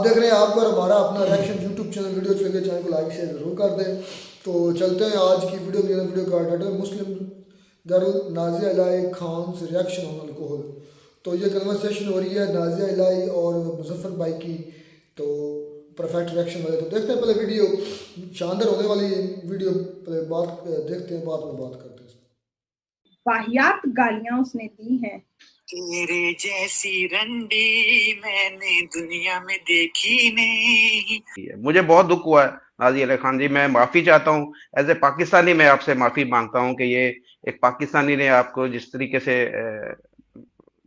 देख रहे हैं आप पर हमारा अपना रिएक्शन यूट्यूब चैनल वीडियो चल चैनल को लाइक शेयर जरूर कर दें। तो चलते हैं आज की वीडियो का टाइटल मुस्लिम गर्ल नाजिया इलाही खान से रिएक्शन ऑन अल्कोहल। तो ये कन्वर्सेशन हो रही है नाजिया इलाही और मुजफ्फर भाई की। तो परफेक्ट रिएक्शन वाले तो देखते हैं पहले वीडियो, शानदार होने वाली वीडियो। पहले बात देखते हैं, बाद में बात करते हैं। वाहियात गालियां उसने दी हैं। तेरे जैसी रंडी मैंने दुनिया में देखी नहीं। मुझे बहुत दुख हुआ है नाज़िया अली खान जी, मैं माफी चाहता हूँ। एज ए पाकिस्तानी मैं आपसे माफी मांगता हूँ कि ये एक पाकिस्तानी ने आपको जिस तरीके से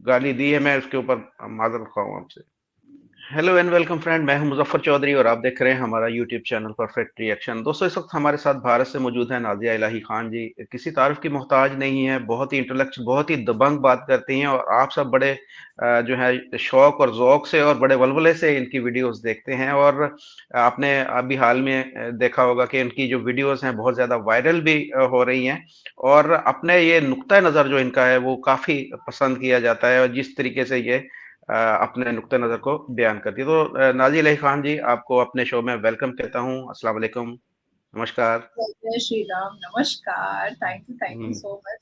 गाली दी है, मैं उसके ऊपर माजरत खा हूँ आपसे। हेलो एंड वेलकम फ्रेंड, मैं हूं मुजफ्फर चौधरी और आप देख रहे हैं हमारा यूट्यूब चैनल परफेक्ट रिएक्शन। दोस्तों, इस वक्त हमारे साथ भारत से मौजूद है नाज़िया इलाही खान जी। किसी तारीफ की मोहताज नहीं है, बहुत ही इंटेलेक्चुअल, बहुत ही दबंग बात करती हैं और आप सब बड़े जो है शौक और ज़ौक से और बड़े वलवले से इनकी वीडियोस देखते हैं। और आपने अभी हाल में देखा होगा कि इनकी जो वीडियोस हैं बहुत ज़्यादा वायरल भी हो रही हैं और अपने ये नुक्ता नज़र जो इनका है वो काफ़ी पसंद किया जाता है और जिस तरीके से ये अपने नुक्ते नज़र को बयान करती है। तो नाज़िया इलाही खान जी, आपको अपने शो में वेलकम कहता हूँ। अस्सलाम वालेकुम, नमस्कार। जय श्री राम, नमस्कार, thank you hmm, so much.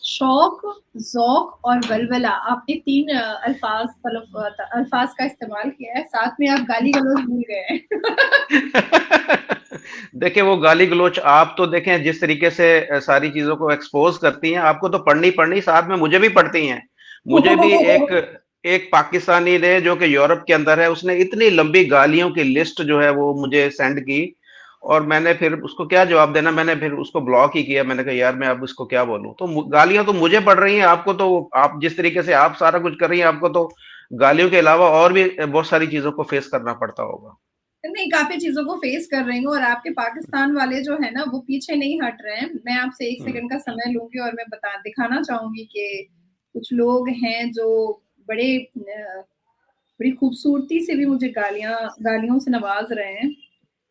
शौक, ज़ौक और वलवला, आपने 3 अल्फाज का इस्तेमाल किया है, साथ में आप गाली गलौज भूल गए हैं। देखिए वो गाली गलौच आप तो देखें जिस तरीके से सारी चीजों को एक्सपोज करती हैं, आपको तो पढ़नी पढ़नी, साथ में मुझे भी पढ़ती हैं। मुझे भी एक एक पाकिस्तानी ने जो कि यूरोप के अंदर है, उसने इतनी लंबी गालियों की लिस्ट जो है वो मुझे सेंड की और मैंने फिर उसको क्या जवाब देना, मैंने फिर उसको ब्लॉक ही किया। मैंने कहा यार मैं अब इसको क्या बोलूं। तो गालियां तो मुझे पड़ रही हैं, आपको तो आप जिस तरीके से आप सारा कुछ कर रही हैं, आपको तो गालियों के अलावा और भी बहुत सारी चीजों को फेस करना पड़ता होगा। नहीं, काफ़ी चीज़ों को फेस कर रही हूँ और आपके पाकिस्तान वाले जो है ना, वो पीछे नहीं हट रहे हैं। मैं आपसे 1 हम्म, सेकंड का समय लूँगी और मैं दिखाना चाहूँगी कि कुछ लोग हैं जो बड़े बड़ी खूबसूरती से भी मुझे गालियों से नवाज़ रहे हैं।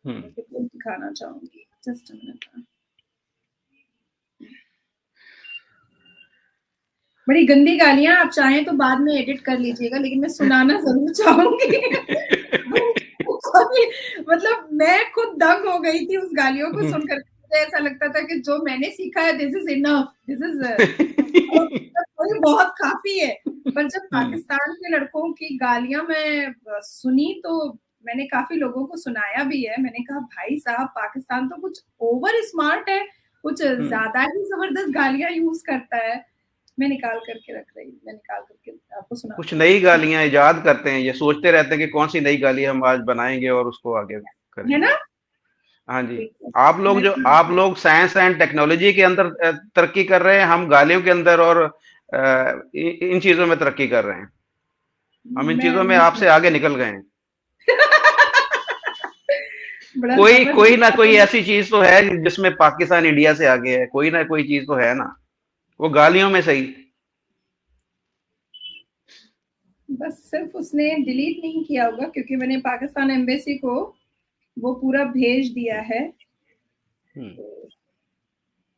हम्म। मैं बिल्कुल दिखाना चाहूँगी। Just a minute. बड़ी गंदी गालियाँ, आप चाहें तो बाद में एडिट कर लीजिएगा, लेकिन मैं सुनाना ज़रूर चाहूँगी। अभी मतलब मैं खुद दंग हो गई थी उस गालियों को सुनकर। मुझे ऐसा लगता था कि जो मैंने सीखा है, this is enough, this is बहुत काफ़ी है। पर जब पाकिस्तान के लड़कों की गालियाँ मैं सुनी, तो मैंने काफ़ी लोगों को सुनाया भी है। मैंने कहा भाई साहब, पाकिस्तान तो कुछ ओवर स्मार्ट है, कुछ ज़्यादा ही ज़बरदस्त गालियाँ यूज़ करता है। मैं निकाल करके आपको कुछ सुनाती हूँ। नई गालियां इजाद करते हैं, ये सोचते रहते हैं कि कौन सी नई गाली हम आज बनाएंगे और उसको आगे है करेंगे। ना? हाँ जी। देखिए, मैं आप लोग साइंस एंड टेक्नोलॉजी के अंदर तरक्की कर रहे हैं, हम गालियों के अंदर और इन चीजों में तरक्की कर रहे हैं। हम इन चीजों में आपसे आगे निकल गए हैं। बड़ा कोई कोई ना जबरदस्त कोई आपने। ऐसी चीज तो है जिसमें पाकिस्तान इंडिया से आगे है, कोई ना कोई चीज तो है ना, वो गालियों में सही। बस सिर्फ उसने डिलीट नहीं किया होगा, क्योंकि मैंने पाकिस्तान एम्बेसी को वो पूरा भेज दिया है। हम्म, तो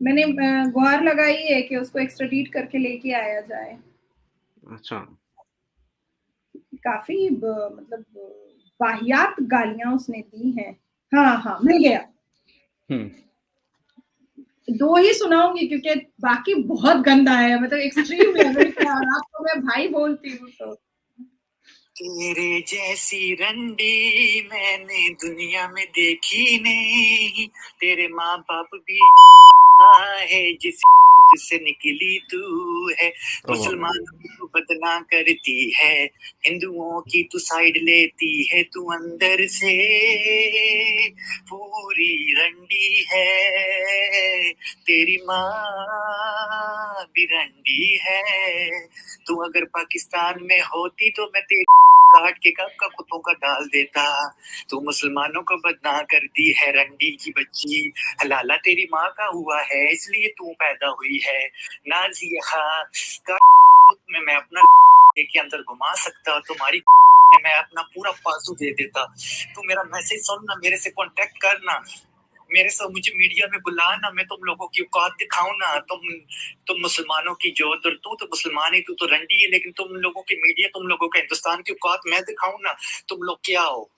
मैंने गुहार लगाई है कि उसको एक्स्ट्राडीट करके लेके आया जाए। अच्छा। काफी मतलब वाहियात गालियां उसने दी हैं। हाँ हाँ, मिल गया। हम्म। 2 ही सुनाऊंगी क्योंकि बाकी बहुत गंदा है, मतलब एक्सट्रीम लेवल का, और आपको मैं भाई बोलती हूँ तो। तेरे जैसी रंडी मैंने दुनिया में देखी नहीं। तेरे माँ बाप भी है जिस से निकली तू है। मुसलमानों की तू बदनाम करती है, हिंदुओं की तू साइड लेती है, तू अंदर से पूरी रंडी है। तेरी माँ भी रंडी है। तू अगर पाकिस्तान में होती तो मैं तेरी काट के कब का कुत्तों का डाल देता। तू मुसलमानों को बदनाम करती है, रंडी की बच्ची। हलाला तेरी माँ का हुआ है इसलिए तू पैदा हुई है। नाजिया का में मैं अपना के अंदर घुमा सकता, तुम्हारी मैं अपना पूरा पासू दे देता। तू मेरा मैसेज सुनना, मेरे से कांटेक्ट करना, मेरे से मुझे मीडिया में बुलाना, मैं तुम लोगों की औकात दिखाऊं ना। तुम मुसलमानों की जो तू तो मुसलमान है, तू तो रंडी है, लेकिन तुम लोगों की मीडिया, तुम लोगों का हिंदुस्तान की औकात मैं दिखाऊं ना। तुम लोग क्या हो?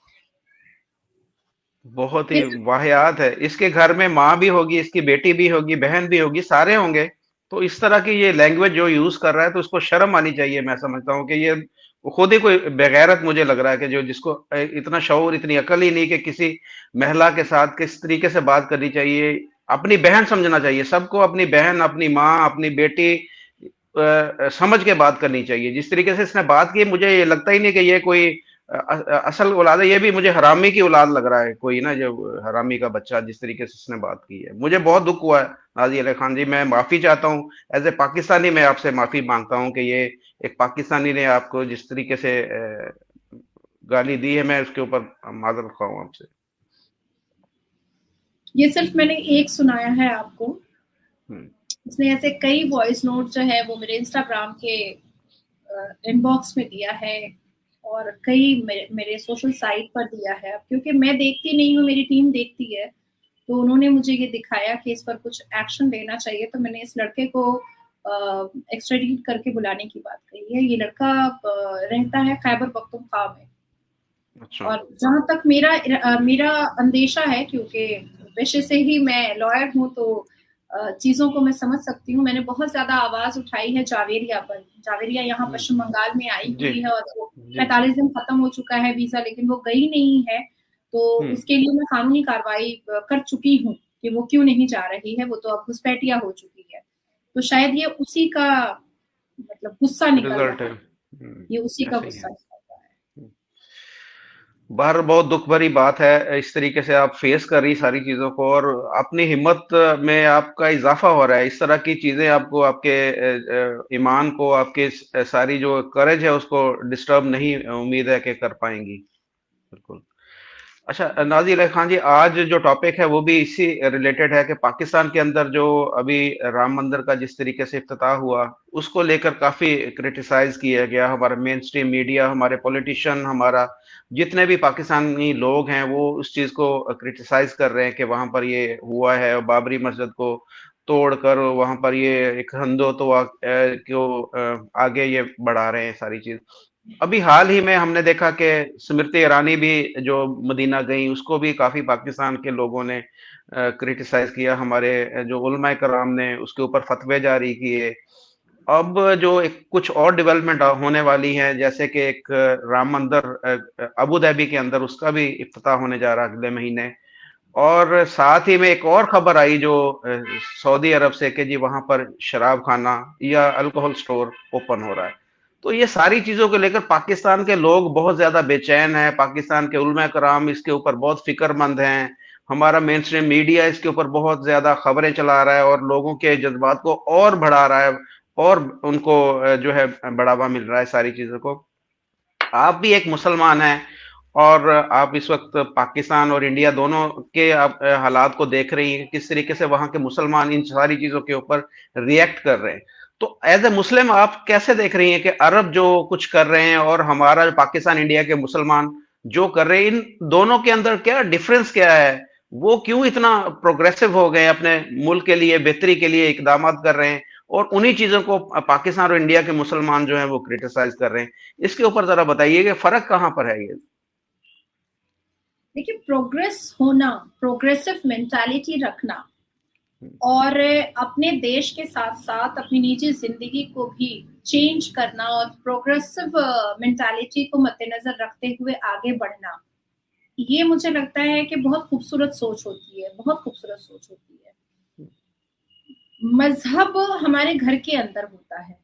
बहुत ये ही वाहियात है। इसके घर में माँ भी होगी, इसकी बेटी भी होगी, बहन भी होगी, सारे होंगे। तो इस तरह की ये लैंग्वेज जो यूज कर रहा है तो उसको शर्म आनी चाहिए। मैं समझता हूँ कि ये खुद ही कोई बेगैरत मुझे लग रहा है कि जो जिसको इतना शऊर, इतनी अकल ही नहीं कि किसी महिला के साथ किस तरीके से बात करनी चाहिए। अपनी बहन समझना चाहिए, सबको अपनी बहन, अपनी माँ, अपनी बेटी समझ के बात करनी चाहिए। जिस तरीके से इसने बात की, मुझे ये लगता ही नहीं कि ये कोई असल औलाद है। ये भी मुझे हरामी की औलाद लग रहा है, कोई ना, जो हरामी का बच्चा, जिस तरीके से इसने बात की है। मुझे बहुत दुख हुआ है नाजी अली खान जी, मैं माफी चाहता हूँ। एज ए पाकिस्तानी मैं आपसे माफी मांगता हूँ कि ये एक पाकिस्तानी ने आपको जिस तरीके से गाली दी है, मैं उसके ऊपर माजरत खा हूँ आपसे। ये सिर्फ मैंने एक सुनाया है आपको, हम्म, इसने ऐसे कई वॉइस नोट जो है वो मेरे इंस्टाग्राम के इनबॉक्स में दिया है, और कई मेरे सोशल साइट पर दिया है। अब क्योंकि मैं देखती नहीं हूँ, मेरी टीम देखती है, तो उन्होंने मुझे ये दिखाया कि इस पर कुछ एक्शन लेना चाहिए। तो मैंने इस लड़के को एक्स्ट्राडीट करके बुलाने की बात कही है। ये लड़का रहता है खैबर पख्तूनख्वा में। अच्छा। और जहां तक मेरा अंदेशा है, क्योंकि पेशे से ही मैं लॉयर हूँ, तो चीजों को मैं समझ सकती हूँ। मैंने बहुत ज्यादा आवाज उठाई है जावेरिया पर। जावेरिया यहाँ हम्म, पश्चिम बंगाल में आई जी हुई है, और वो जी। 45 दिन खत्म हो चुका है वीजा, लेकिन वो गई नहीं है। तो हम्म, उसके लिए मैं कानूनी कार्रवाई कर चुकी हूँ कि वो क्यों नहीं जा रही है। वो तो अब घुसपैठिया हो चुकी है। तो शायद ये उसी का मतलब गुस्सा निकल रिजल्ट रहा है। है। ये उसी का ऐसे ही है। गुस्सा निकल रहा है। बाहर बहुत दुख भरी बात है, इस तरीके से आप फेस कर रही सारी चीजों को, और अपनी हिम्मत में आपका इजाफा हो रहा है। इस तरह की चीजें आपको आपके ईमान को, आपके सारी जो करेज है उसको डिस्टर्ब नहीं, उम्मीद है कि कर पाएंगी। बिल्कुल। अच्छा नाज़ी अली खान जी, आज जो टॉपिक है वो भी इसी रिलेटेड है कि पाकिस्तान के अंदर जो अभी राम मंदिर का जिस तरीके से इफ्तिताह हुआ, उसको लेकर काफी क्रिटिसाइज किया गया। हमारा मेन स्ट्रीम मीडिया, हमारे पॉलिटिशियन, हमारा जितने भी पाकिस्तानी लोग हैं वो उस चीज को क्रिटिसाइज कर रहे हैं कि वहां पर ये हुआ है, और बाबरी मस्जिद को तोड़कर वहां पर ये एक हिंदुत्व को आगे ये बढ़ा रहे हैं सारी चीज। अभी हाल ही में हमने देखा कि स्मृति ईरानी भी जो मदीना गई, उसको भी काफी पाकिस्तान के लोगों ने क्रिटिसाइज किया। हमारे जो उलमा कराम ने उसके ऊपर फतवे जारी किए। अब जो एक कुछ और डेवलपमेंट होने वाली है, जैसे कि एक राम मंदिर अबू धाबी के अंदर, उसका भी इफ्तिताह होने जा रहा है अगले महीने। और साथ ही में एक और खबर आई जो सऊदी अरब से, कि जी वहां पर शराब खाना या अल्कोहल स्टोर ओपन हो रहा है। तो ये सारी चीजों को लेकर पाकिस्तान के लोग बहुत ज्यादा बेचैन हैं। पाकिस्तान के उलमा कराम इसके ऊपर बहुत फिक्रमंद हैं। हमारा मेन स्ट्रीम मीडिया इसके ऊपर बहुत ज्यादा खबरें चला रहा है और लोगों के जज्बात को और बढ़ा रहा है, और उनको जो है बढ़ावा मिल रहा है सारी चीजों को। आप भी एक मुसलमान हैं, और आप इस वक्त पाकिस्तान और इंडिया दोनों के आप हालात को देख रही हैं, किस तरीके से वहां के मुसलमान इन सारी चीजों के ऊपर रिएक्ट कर रहे हैं। तो एज ए मुस्लिम आप कैसे देख रही हैं कि अरब जो कुछ कर रहे हैं और हमारा जो पाकिस्तान इंडिया के मुसलमान जो कर रहे हैं, इन दोनों के अंदर क्या डिफरेंस क्या है? वो क्यों इतना प्रोग्रेसिव हो गए, अपने मुल्क के लिए बेहतरी के लिए इकदाम कर रहे हैं, और उन्हीं चीजों को पाकिस्तान और इंडिया के मुसलमान जो है वो क्रिटिसाइज कर रहे हैं? इसके ऊपर जरा बताइए कि फर्क कहाँ पर है ये। देखिए, प्रोग्रेस होना, प्रोग्रेसिव मेंटालिटी रखना, और अपने देश के साथ साथ अपनी निजी जिंदगी को भी चेंज करना, और प्रोग्रेसिव मेंटालिटी को मद्देनजर रखते हुए आगे बढ़ना, ये मुझे लगता है कि बहुत खूबसूरत सोच होती है, बहुत खूबसूरत सोच होती है। मजहब हमारे घर के अंदर होता है,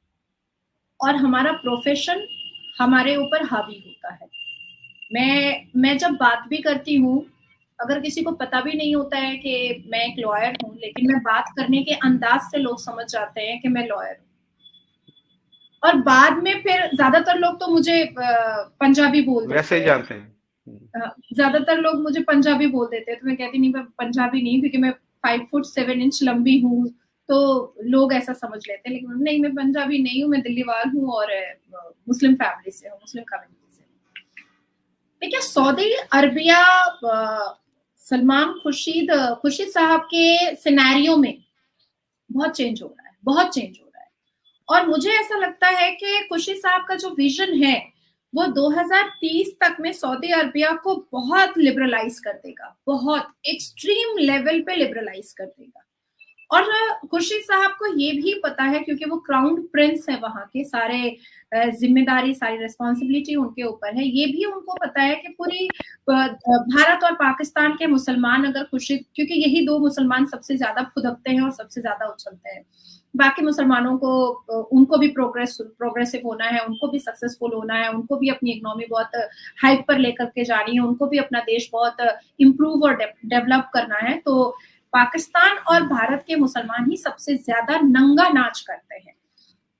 और हमारा प्रोफेशन हमारे ऊपर हावी होता है। मैं जब बात भी करती हूँ, अगर किसी को पता भी नहीं होता है कि मैं एक लॉयर हूँ, लेकिन मैं बात करने के अंदाज से लोग समझ जाते हैं कि मैं लॉयर हूँ। और बाद में फिर ज्यादातर लोग तो मुझे पंजाबी बोल वैसे देते ही हैं। जानते हैं। ज्यादातर लोग मुझे पंजाबी बोल देते हैं, तो मैं कहती नहीं, मैं पंजाबी नहीं, क्योंकि मैं 5 फुट 7 इंच लंबी हूँ, तो लोग ऐसा समझ लेते हैं। लेकिन नहीं, मैं पंजाबी नहीं हूँ, मैं दिल्ली वाल हूँ, और मुस्लिम फैमिली से हूँ, मुस्लिम कम्युनिटी से। देखिए, सऊदी अरबिया सलमान खुर्शीद साहब के सिनेरियो में बहुत चेंज हो रहा है, बहुत चेंज हो रहा है। और मुझे ऐसा लगता है कि खुर्शीद साहब का जो विजन है वो 2030 तक में सऊदी अरबिया को बहुत लिबरलाइज कर देगा, बहुत एक्सट्रीम लेवल पे लिबरलाइज कर देगा। और खुर्शीद साहब को ये भी पता है, क्योंकि वो क्राउन प्रिंस है वहां के, सारे जिम्मेदारी, सारी रिस्पॉन्सिबिलिटी उनके ऊपर है। ये भी उनको पता है कि पूरी भारत और पाकिस्तान के मुसलमान अगर खुर्शीद, क्योंकि यही दो मुसलमान सबसे ज्यादा फुदकते हैं और सबसे ज्यादा उछलते हैं, बाकी मुसलमानों को उनको भी प्रोग्रेसिव होना है, उनको भी सक्सेसफुल होना है, उनको भी अपनी इकोनॉमी बहुत हाइप पर लेकर के जानी है, उनको भी अपना देश बहुत इम्प्रूव और डेवलप करना है। तो पाकिस्तान और भारत के मुसलमान ही सबसे ज्यादा नंगा नाच करते हैं।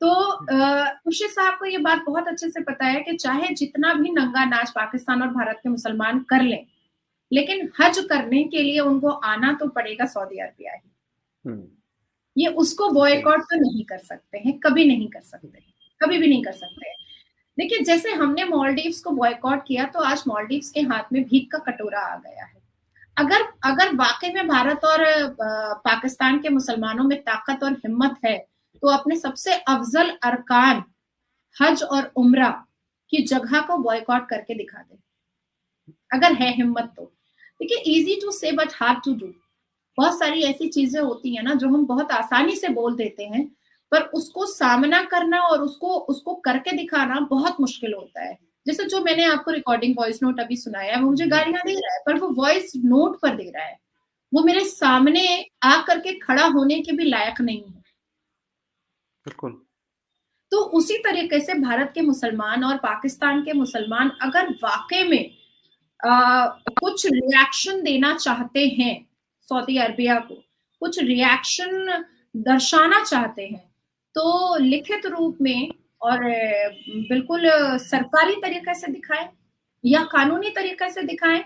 तो खुर्शीद साहब को ये बात बहुत अच्छे से पता है कि चाहे जितना भी नंगा नाच पाकिस्तान और भारत के मुसलमान कर लें, लेकिन हज करने के लिए उनको आना तो पड़ेगा सऊदी अरबिया ही। ये उसको बॉयकॉट तो नहीं कर सकते हैं, कभी नहीं कर सकते, कभी भी नहीं कर सकते हैं। देखिए, जैसे हमने मालदीव्स को बॉयकॉट किया, तो आज मालदीव्स के हाथ में भीख का कटोरा आ गया है। अगर वाकई में भारत और पाकिस्तान के मुसलमानों में ताकत और हिम्मत है, तो अपने सबसे अफजल अरकान हज और उम्रा की जगह को बॉयकॉट करके दिखा दे, अगर है हिम्मत तो। देखिए, इजी टू से बट हार्ड टू डू। बहुत सारी ऐसी चीजें होती है ना जो हम बहुत आसानी से बोल देते हैं, पर उसको सामना करना और उसको करके दिखाना बहुत मुश्किल होता है। जैसे जो मैंने आपको रिकॉर्डिंग वॉइस नोट अभी सुनाया है, वो मुझे गालियां दे रहा है, पर वो वॉइस नोट पर दे रहा है, वो मेरे सामने आ करके खड़ा होने के भी लायक नहीं है। बिल्कुल। तो उसी तरीके से भारत के मुसलमान और पाकिस्तान के मुसलमान अगर वाकई में कुछ रिएक्शन देना चाहते हैं, सऊदी अरबिया को कुछ रिएक्शन दर्शाना चाहते हैं, तो लिखित रूप में और बिल्कुल सरकारी तरीके से दिखाएं या कानूनी तरीके से दिखाएं।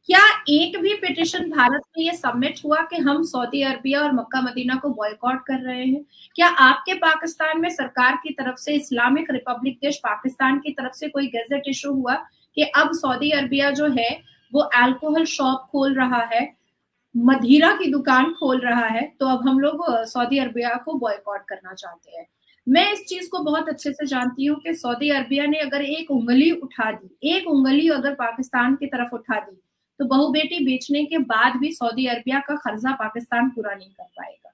क्या एक भी पिटिशन भारत में ये सबमिट हुआ कि हम सऊदी अरबिया और मक्का मदीना को बॉयकॉट कर रहे हैं? क्या आपके पाकिस्तान में सरकार की तरफ से, इस्लामिक रिपब्लिक देश पाकिस्तान की तरफ से कोई गैजेट इशू हुआ कि अब सऊदी अरबिया जो है वो अल्कोहल शॉप खोल रहा है, मदिरा की दुकान खोल रहा है, तो अब हम लोग सऊदी अरबिया को बॉयकॉट करना चाहते हैं? मैं इस चीज को बहुत अच्छे से जानती हूँ कि सऊदी अरबिया ने अगर एक उंगली उठा दी, एक उंगली अगर पाकिस्तान की तरफ उठा दी, तो बहु बेटी बेचने के बाद भी सऊदी अरबिया का कर्जा पाकिस्तान पूरा नहीं कर पाएगा,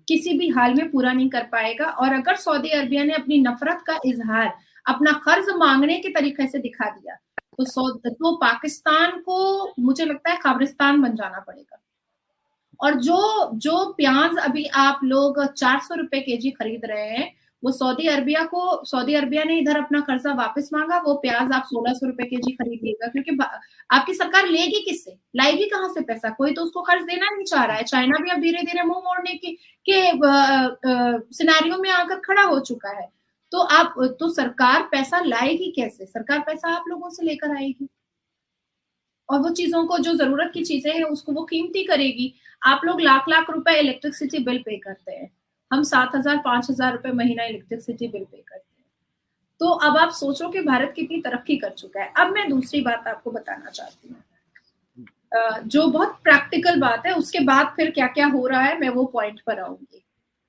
किसी भी हाल में पूरा नहीं कर पाएगा। और अगर सऊदी अरबिया ने अपनी नफरत का इजहार अपना कर्ज मांगने के तरीके से दिखा दिया, तो पाकिस्तान को मुझे लगता है कब्रिस्तान बन जाना पड़ेगा। और जो प्याज अभी आप लोग 400 रुपए केजी खरीद रहे हैं, वो सऊदी अरबिया ने इधर अपना कर्जा वापस मांगा, वो प्याज आप 1600 रुपए केजी खरीदिएगा, क्योंकि आपकी सरकार लेगी किससे, लाएगी कहां से पैसा? कोई तो उसको कर्ज देना नहीं चाह रहा है। चाइना भी अब धीरे धीरे मुंह मोड़ने के सिनेरियो में आकर खड़ा हो चुका है। तो सरकार पैसा लाएगी कैसे? सरकार पैसा आप लोगों से लेकर आएगी, और वो चीजों को, जो जरूरत की चीजें हैं, उसको वो कीमती करेगी। आप लोग लाख लाख रुपए इलेक्ट्रिसिटी बिल पे करते हैं, हम 7,000 5,000 रुपए महीना इलेक्ट्रिसिटी बिल पे करते हैं। तो अब आप सोचो कि भारत कितनी तरक्की कर चुका है। अब मैं दूसरी बात आपको बताना चाहती हूँ, जो बहुत प्रैक्टिकल बात है, उसके बाद फिर क्या क्या हो रहा है मैं वो पॉइंट पर आऊंगी।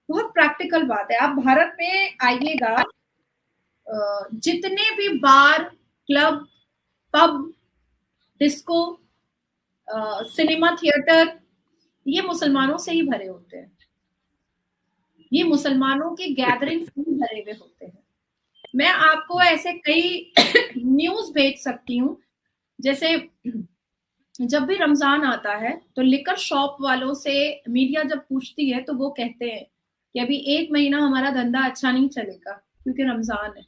बहुत प्रैक्टिकल बात है। आप भारत में आइएगा, जितने भी bar, club, pub, disco, cinema theatre, ये मुसलमानों से ही भरे होते हैं, ये मुसलमानों की गैदरिंग से ही भरे हुए होते हैं। मैं आपको ऐसे कई न्यूज भेज सकती हूँ, जैसे जब भी रमजान आता है तो लिकर शॉप वालों से मीडिया जब पूछती है, तो वो कहते हैं कि अभी 1 महीना हमारा धंधा अच्छा नहीं चलेगा क्योंकि रमजान है,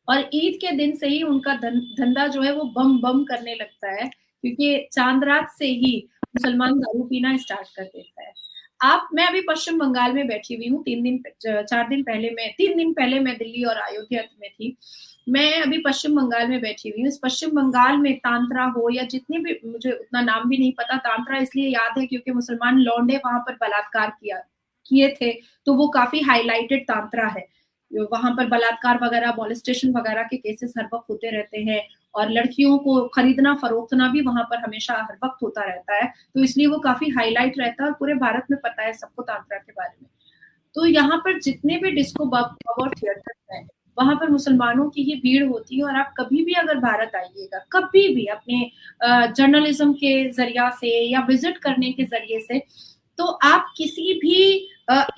और ईद के दिन से ही उनका धंधा जो है वो बम बम करने लगता है, क्योंकि चांद रात से ही मुसलमान दारू पीना स्टार्ट कर देता है। मैं अभी पश्चिम बंगाल में बैठी हुई हूँ, 3 दिन पहले मैं दिल्ली और अयोध्या में थी। मैं अभी पश्चिम बंगाल में बैठी हुई हूँ। इस पश्चिम बंगाल में तांत्रा हो या जितने भी, मुझे उतना नाम भी नहीं पता, तांत्रा इसलिए याद है क्योंकि मुसलमान लौंडे वहां पर बलात्कार किए थे, तो वो काफी हाईलाइटेड तांत्रा है। वहां पर बलात्कार वगैरह, मॉलेस्टेशन वगैरह के केसेस हर वक्त होते रहते हैं, और लड़कियों को खरीदना फरोख्तना भी वहां पर हमेशा हर वक्त होता रहता है, तो इसलिए वो काफी हाईलाइट रहता है और पूरे भारत में पता है सबको तांत्रा के बारे में। तो यहाँ पर जितने भी डिस्को, पब और थिएटर हैं, वहां पर मुसलमानों की ही भीड़ होती है। और आप कभी भी अगर भारत आइएगा, कभी भी अपने जर्नलिज्म के जरिया से या विजिट करने के जरिए से, तो आप किसी भी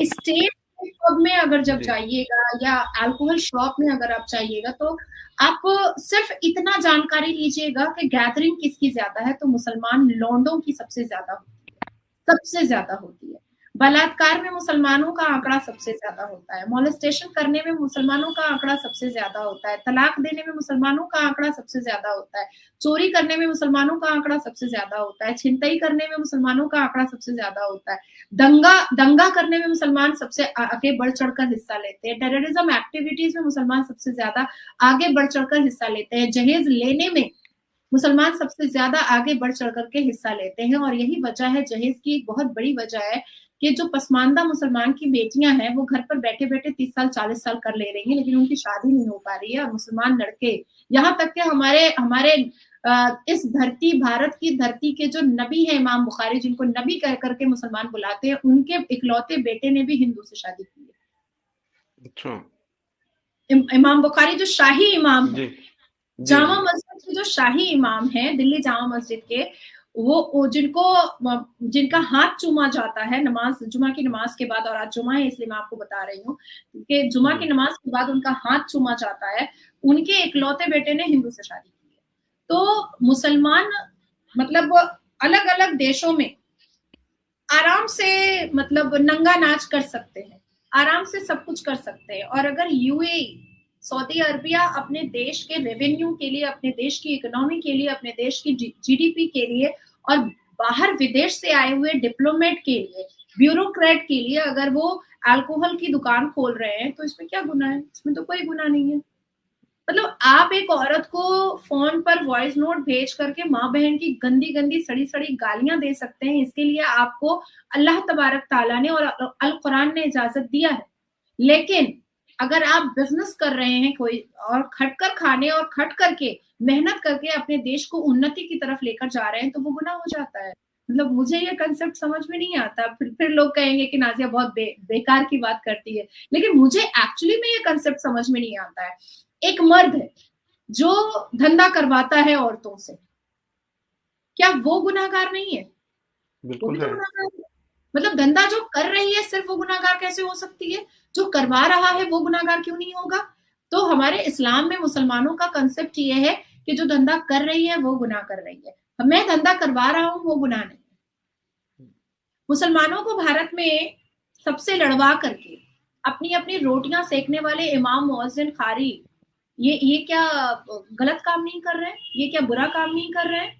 स्टेट पब में अगर जब जाइएगा या अल्कोहल शॉप में अगर आप जाइएगा, तो आप सिर्फ इतना जानकारी लीजिएगा कि गैदरिंग किसकी ज्यादा है, तो मुसलमान लौंडों की सबसे ज्यादा होती है। बलात्कार में मुसलमानों का आंकड़ा सबसे ज्यादा होता है, मोलेस्टेशन करने में मुसलमानों का आंकड़ा सबसे ज्यादा होता है, तलाक देने में मुसलमानों का आंकड़ा सबसे ज्यादा होता है, चोरी करने में मुसलमानों का आंकड़ा सबसे ज्यादा होता है, छिनतई करने में मुसलमानों का आंकड़ा सबसे ज्यादा होता है, दंगा करने में मुसलमान सबसे आगे बढ़ चढ़कर हिस्सा लेते हैं, टेररिज्म एक्टिविटीज में मुसलमान सबसे ज्यादा आगे बढ़ चढ़कर हिस्सा लेते हैं, जहेज लेने में मुसलमान सबसे ज्यादा आगे बढ़ चढ़ करके हिस्सा लेते हैं। और यही वजह है, जहेज की एक बहुत बड़ी वजह है कि जो पसमानदा मुसलमान की बेटियां हैं वो घर पर बैठे बैठे 30 साल 40 साल कर ले रही हैं, लेकिन उनकी शादी नहीं हो पा रही है। और मुसलमान लड़के, यहाँ तक कि हमारे इस धरती, भारत की धरती के जो नबी है इमाम बुखारी, जिनको नबी कह करके मुसलमान बुलाते हैं, उनके इकलौते बेटे ने भी हिंदू से शादी की है। अच्छा। इमाम बुखारी जो शाही इमाम है, जामा जी। मस्जिद के जो शाही इमाम है दिल्ली जामा मस्जिद के, वो जिनका हाथ चूमा जाता है नमाज, जुमा की नमाज के बाद, और आज जुमा है इसलिए मैं आपको बता रही हूँ कि जुमा की नमाज के बाद उनका हाथ चूमा जाता है, उनके इकलौते बेटे ने हिंदू से शादी की है। तो मुसलमान मतलब अलग अलग देशों में आराम से मतलब नंगा नाच कर सकते हैं, आराम से सब कुछ कर सकते हैं। और अगर यूएई, सऊदी अरबिया अपने देश के रेवेन्यू के लिए, अपने देश की इकोनॉमी के लिए, अपने देश की जीडीपी के लिए और बाहर विदेश से आए हुए डिप्लोमेट के लिए, ब्यूरोक्रेट के लिए अगर वो अल्कोहल की दुकान खोल रहे हैं, तो इसमें क्या गुनाह है? इसमें तो कोई गुनाह नहीं है। मतलब आप एक औरत को फोन पर वॉइस नोट भेज करके माँ बहन की गंदी गंदी सड़ी सड़ी गालियां दे सकते हैं, इसके लिए आपको अल्लाह तबारक ताला ने और अल कुरान ने इजाजत दिया है। लेकिन अगर आप बिजनेस कर रहे हैं कोई, और खटकर खाने और खट करके मेहनत करके अपने देश को उन्नति की तरफ लेकर जा रहे हैं, तो वो गुनाह हो जाता है। मतलब मुझे ये कंसेप्ट समझ में नहीं आता। फिर लोग कहेंगे कि नाजिया बहुत बेकार की बात करती है, लेकिन मुझे एक्चुअली में ये कंसेप्ट समझ में नहीं आता है। एक मर्द है जो धंधा करवाता है औरतों से, क्या वो गुनाहगार नहीं है? वो भी तो गुनाहगार है। मतलब धंधा जो कर रही है सिर्फ वो गुनाहगार कैसे हो सकती है? जो करवा रहा है वो गुनाहगार क्यों नहीं होगा? तो हमारे इस्लाम में मुसलमानों का कंसेप्ट ये है कि जो धंधा कर रही है वो गुनाह कर रही है, मैं धंधा करवा रहा हूं वो गुनाह नहीं है। मुसलमानों को भारत में सबसे लड़वा करके अपनी अपनी रोटियां सेकने वाले इमाम मुअज्जिन खारी ये क्या गलत काम नहीं कर रहे हैं? ये क्या बुरा काम नहीं कर रहे हैं?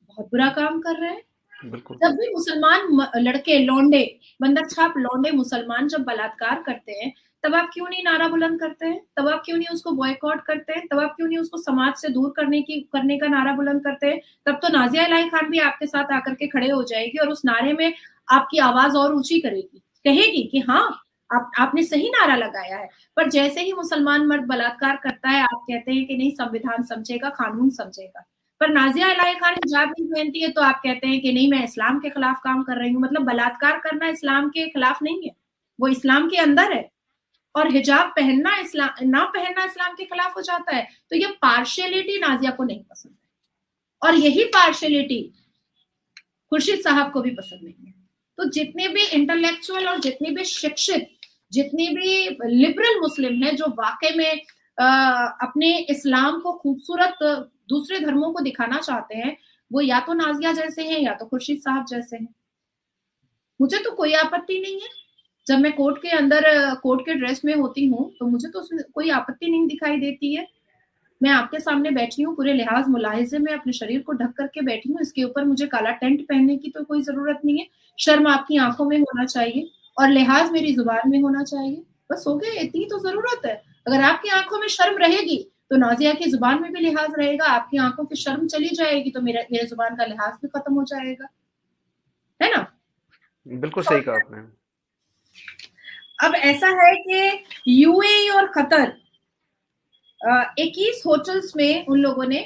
बहुत बुरा काम कर रहे हैं। जब भी मुसलमान लड़के, लौंडे, बंदर छाप लौंडे मुसलमान जब बलात्कार करते हैं, तब आप क्यों नहीं नारा बुलंद करते हैं? तब आप क्यों नहीं उसको बॉयकॉट करते हैं? तब आप क्यों नहीं उसको समाज से दूर करने का नारा बुलंद करते हैं? तब तो नाजिया इलाही खान भी आपके साथ आकर के खड़े हो जाएगी और उस नारे में आपकी आवाज और ऊंची करेगी, कहेगी कि हाँ आपने सही नारा लगाया है। पर जैसे ही मुसलमान मर्द बलात्कार करता है, आप कहते हैं कि नहीं संविधान समझेगा, कानून समझेगा। पर नाजिया इलाही खान हिजाब नहीं पहनती है तो आप कहते हैं कि नहीं मैं इस्लाम के खिलाफ काम कर रही हूँ। मतलब बलात्कार करना इस्लाम के खिलाफ नहीं है, वो इस्लाम के अंदर है। और हिजाब पहनना ना पहनना इस्लाम के खिलाफ हो जाता है। तो ये पार्शियलिटी नाजिया को नहीं पसंद है, और यही पार्शियलिटी खुर्शीद साहब को भी पसंद नहीं है। तो जितने भी इंटेलेक्चुअल और जितने भी शिक्षित, जितने भी लिबरल मुस्लिम हैं जो वाकई में अपने इस्लाम को खूबसूरत दूसरे धर्मों को दिखाना चाहते हैं, वो या तो नाजिया जैसे हैं या तो खुर्शीद साहब जैसे हैं। मुझे तो कोई आपत्ति नहीं है, जब मैं कोर्ट के अंदर कोर्ट के ड्रेस में होती हूँ तो मुझे तो उसमें कोई आपत्ति नहीं दिखाई देती है। मैं आपके सामने बैठी हूँ, पूरे लिहाज मुलाहिजे में अपने शरीर को ढक करके बैठी हूँ, इसके ऊपर मुझे काला टेंट पहनने की तो कोई जरूरत नहीं है। शर्म आपकी आंखों में होना चाहिए और लिहाज मेरी जुबान में होना चाहिए, बस हो गया, इतनी तो जरूरत है। अगर आपकी आंखों में शर्म रहेगी तो नाजिया की जुबान में भी लिहाज रहेगा, आपकी आंखों की शर्म चली जाएगी तो मेरे जुबान का लिहाज भी खत्म हो जाएगा, है ना? बिल्कुल सही कहा आपने। अब ऐसा है कि यूएई और कतर 21 होटल्स में उन लोगों ने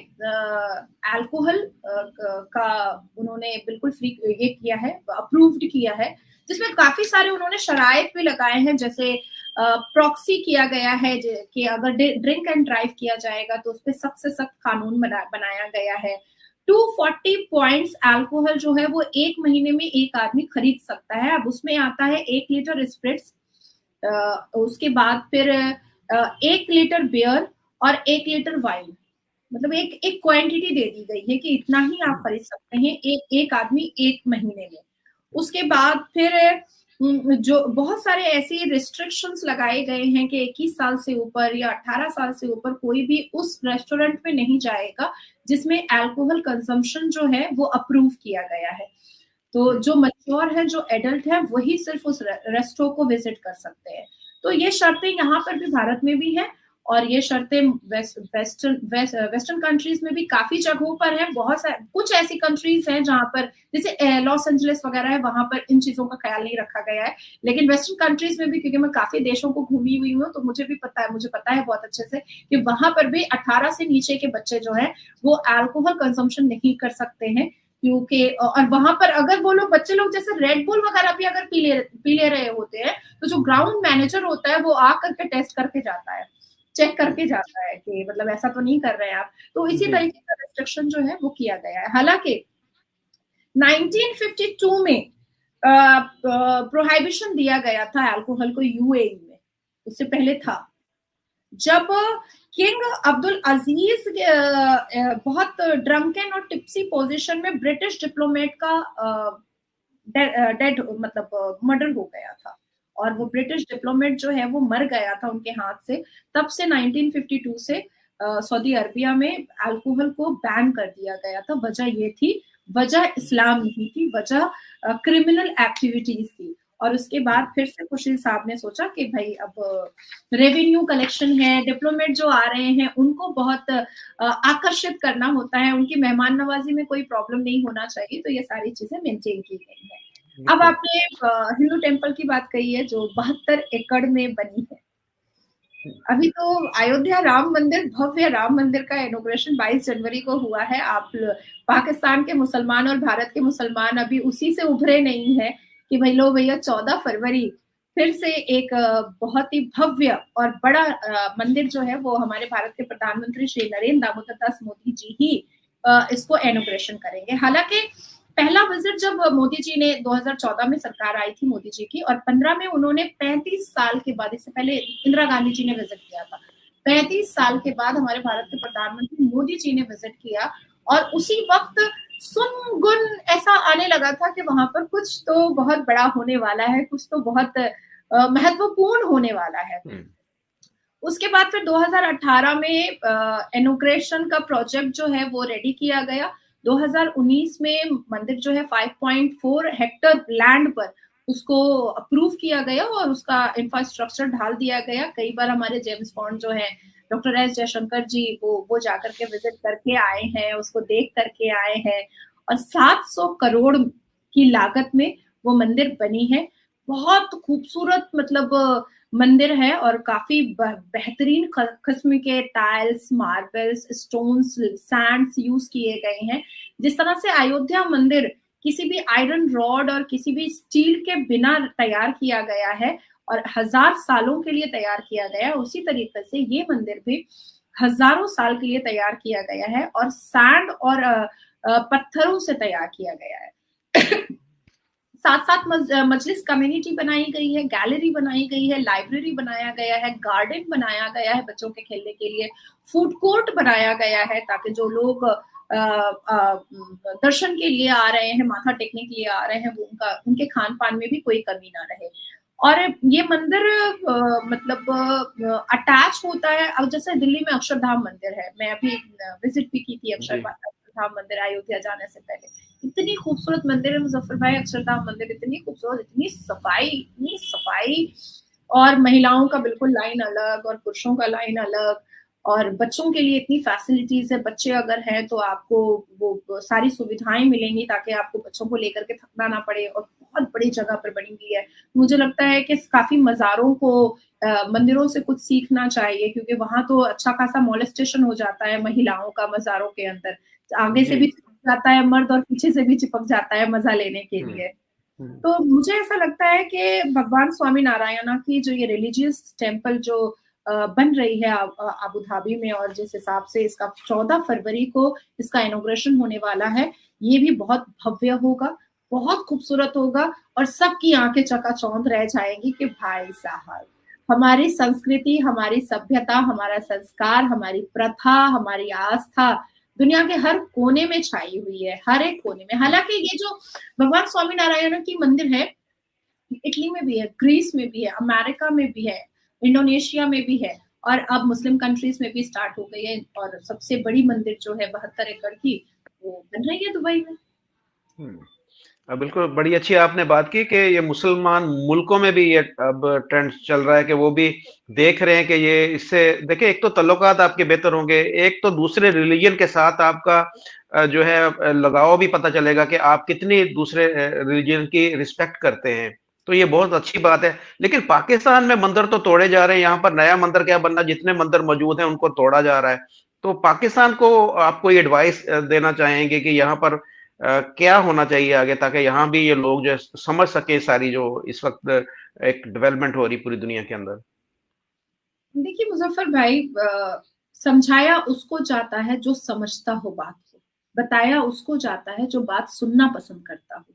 अल्कोहल का उन्होंने बिल्कुल फ्री ये किया है, अप्रूव्ड किया है, जिसमें काफी सारे उन्होंने शराइत भी लगाए हैं, जैसे प्रॉक्सी किया गया है कि अगर ड्रिंक एंड ड्राइव किया जाएगा तो उस पर सख्त से सख्त कानून बनाया गया है। 240 पॉइंट्स अल्कोहल जो है वो एक महीने में एक आदमी खरीद सकता है। अब उसमें आता है 1 लीटर स्पिरिट्स, उसके बाद फिर 1 लीटर बियर और 1 लीटर वाइन, मतलब एक क्वांटिटी दे दी गई है कि इतना ही आप खरीद सकते हैं एक आदमी एक महीने में। उसके बाद फिर जो बहुत सारे ऐसे रिस्ट्रिक्शंस लगाए गए हैं कि 21 साल से ऊपर या 18 साल से ऊपर कोई भी उस रेस्टोरेंट में नहीं जाएगा जिसमें अल्कोहल कंजम्पशन जो है वो अप्रूव किया गया है। तो जो मैच्योर है, जो एडल्ट है, वही सिर्फ उस रेस्टोरेंट को विजिट कर सकते हैं। तो ये शर्तें यहाँ पर भी भारत में भी है और ये शर्तें वेस्टर्न कंट्रीज में भी काफी जगहों पर है। बहुत सारे कुछ ऐसी कंट्रीज हैं जहां पर जैसे लॉस एंजलिस वगैरह है, वहां पर इन चीजों का ख्याल नहीं रखा गया है। लेकिन वेस्टर्न कंट्रीज में भी, क्योंकि मैं काफी देशों को घूमी हुई हूँ, तो मुझे पता है बहुत अच्छे से कि वहां पर भी 18 से नीचे के बच्चे जो है वो अल्कोहल कंजम्पशन नहीं कर सकते हैं, क्योंकि और वहां पर अगर वो लोग बच्चे लोग जैसे रेड बुल वगैरह भी अगर पी ले रहे होते हैं तो जो ग्राउंड मैनेजर होता है वो आकर के टेस्ट करके जाता है, चेक करके जाता है कि मतलब ऐसा तो नहीं कर रहे हैं आप। तो इसी तरीके का रेस्ट्रिक्शन जो है वो किया गया है। हालांकि 1952 में प्रोहिबिशन दिया गया था अल्कोहल को यूएई में, उससे पहले था जब किंग अब्दुल अजीज बहुत ड्रंकन और टिप्सी पोजीशन में ब्रिटिश डिप्लोमेट का डेड मतलब मर्डर हो गया था और वो ब्रिटिश डिप्लोमेट जो है वो मर गया था उनके हाथ से। तब से 1952 से सऊदी अरबिया में अल्कोहल को बैन कर दिया गया था। वजह इस्लाम नहीं थी, वजह क्रिमिनल एक्टिविटीज थी। और उसके बाद फिर से खुशी साहब ने सोचा कि भाई अब रेवेन्यू कलेक्शन है, डिप्लोमेट जो आ रहे हैं उनको बहुत आकर्षित करना होता है, उनकी मेहमान नवाजी में कोई प्रॉब्लम नहीं होना चाहिए, तो ये सारी चीजें मेंटेन की गई है। अब आपने हिंदू टेम्पल की बात कही है जो 72 एकड़ में बनी है। अभी तो अयोध्या राम मंदिर, भव्य राम मंदिर का इनॉग्रेशन 22 जनवरी को हुआ है। आप पाकिस्तान के मुसलमान और भारत के मुसलमान अभी उसी से उभरे नहीं है कि भाई लो भैया 14 फरवरी फिर से एक बहुत ही भव्य और बड़ा मंदिर जो है वो हमारे भारत के प्रधानमंत्री श्री नरेंद्र दामोदर दास मोदी जी ही इसको इनॉग्रेशन करेंगे। हालांकि पहला विजिट जब मोदी जी ने 2014 में सरकार आई थी मोदी जी की, और 15 में उन्होंने 35 साल के बाद, इससे पहले इंदिरा गांधी जी ने विजिट किया था, 35 साल के बाद हमारे भारत के प्रधानमंत्री मोदी जी ने विजिट किया और उसी वक्त सुनगुन ऐसा आने लगा था कि वहां पर कुछ तो बहुत बड़ा होने वाला है, कुछ तो बहुत महत्वपूर्ण होने वाला है। उसके बाद फिर 2018 में इनॉग्रेशन का प्रोजेक्ट जो है वो रेडी किया गया। 2019 में मंदिर जो है 5.4 हेक्टर लैंड पर उसको अप्रूव किया गया और उसका इंफ्रास्ट्रक्चर ढाल दिया गया। कई बार हमारे जेम्स बॉन्ड जो है डॉक्टर एस जयशंकर जी वो जाकर के विजिट करके आए हैं, उसको देख करके आए हैं और 700 करोड़ की लागत में वो मंदिर बनी है। बहुत खूबसूरत मतलब मंदिर है और काफी बेहतरीन किस्म के tiles, marbles, stones, Sands use किए गए हैं। जिस तरह से अयोध्या मंदिर किसी भी आयरन रॉड और किसी भी स्टील के बिना तैयार किया गया है और 1000 सालों के लिए तैयार किया गया, उसी तरीके से ये मंदिर भी हजारों साल के लिए तैयार किया गया है और सैंड और पत्थरों से तैयार किया गया है। साथ साथ मजलिस कम्युनिटी बनाई गई है, गैलरी बनाई गई है, लाइब्रेरी बनाया गया है, गार्डन बनाया गया है बच्चों के खेलने के लिए, फूड कोर्ट बनाया गया है ताकि जो लोग दर्शन के लिए आ रहे हैं, माथा टेकने के लिए आ रहे हैं, वो उनके खान पान में भी कोई कमी ना रहे। और ये मंदिर मतलब अटैच होता है, अब जैसे दिल्ली में अक्षरधाम मंदिर है, मैं अभी विजिट भी की थी अक्षरधाम मंदिर अयोध्या जाने से पहले। इतनी खूबसूरत मंदिर है मुजफ्फर भाई, अक्षरधाम मंदिर इतनी खूबसूरत, इतनी सफाई और महिलाओं का बिल्कुल लाइन अलग और पुरुषों का लाइन अलग और बच्चों के लिए इतनी फैसिलिटीज है। बच्चे अगर हैं तो आपको वो सारी सुविधाएं मिलेंगी ताकि आपको बच्चों को लेकर के थकना ना पड़े और बहुत बड़ी जगह पर बनी हुई है। मुझे लगता है कि काफी मज़ारों को मंदिरों से कुछ सीखना चाहिए क्योंकि वहां तो अच्छा खासा मॉलेस्टेशन हो जाता है महिलाओं का मज़ारों के अंदर, आगे से भी चिपक जाता है मर्द और पीछे से भी चिपक जाता है मजा लेने के लिए। तो मुझे ऐसा लगता है कि भगवान स्वामी नारायणा की जो ये रिलीजियस टेम्पल जो बन रही है अबू धाबी में, और जिस हिसाब से इसका 14 फरवरी को इसका इनॉग्रेशन होने वाला है, ये भी बहुत भव्य होगा, बहुत खूबसूरत होगा, और सबकी आंखें चकाचौंध रह जाएंगी कि भाई साहब, हमारी संस्कृति, हमारी सभ्यता, हमारा संस्कार, हमारी प्रथा, हमारी आस्था दुनिया के हर कोने में छाई हुई है, हर एक कोने में। हालांकि ये जो भगवान स्वामी नारायण की मंदिर है, इटली में भी है, ग्रीस में भी है, अमेरिका में भी है, इंडोनेशिया में भी है, और अब मुस्लिम कंट्रीज में भी स्टार्ट हो गई है, और सबसे बड़ी मंदिर जो है 72 एकड़ की, वो बन रही है दुबई में। बिल्कुल, बड़ी अच्छी आपने बात की कि ये मुसलमान मुल्कों में भी ये अब ट्रेंड चल रहा है कि वो भी देख रहे हैं कि ये इससे देखिए, एक तो तल्लुकात आपके बेहतर होंगे, एक तो दूसरे रिलीजन के साथ आपका जो है लगाव भी पता चलेगा कि आप कितनी दूसरे रिलीजन की रिस्पेक्ट करते हैं। तो ये बहुत अच्छी बात है। लेकिन पाकिस्तान में मंदिर तो तोड़े जा रहे हैं, यहाँ पर नया मंदिर क्या बनना, जितने मंदिर मौजूद हैं उनको तोड़ा जा रहा है। तो पाकिस्तान को आप कोई एडवाइस देना चाहेंगे कि यहाँ पर क्या होना चाहिए आगे, ताकि यहाँ भी ये लोग जो समझ सके सारी जो इस वक्त एक डेवलपमेंट हो रही पूरी दुनिया के अंदर? देखिए मुजफ्फर भाई, समझाया उसको जाता है जो समझता हो बात को, बताया उसको जाता है जो बात सुनना पसंद करता हो।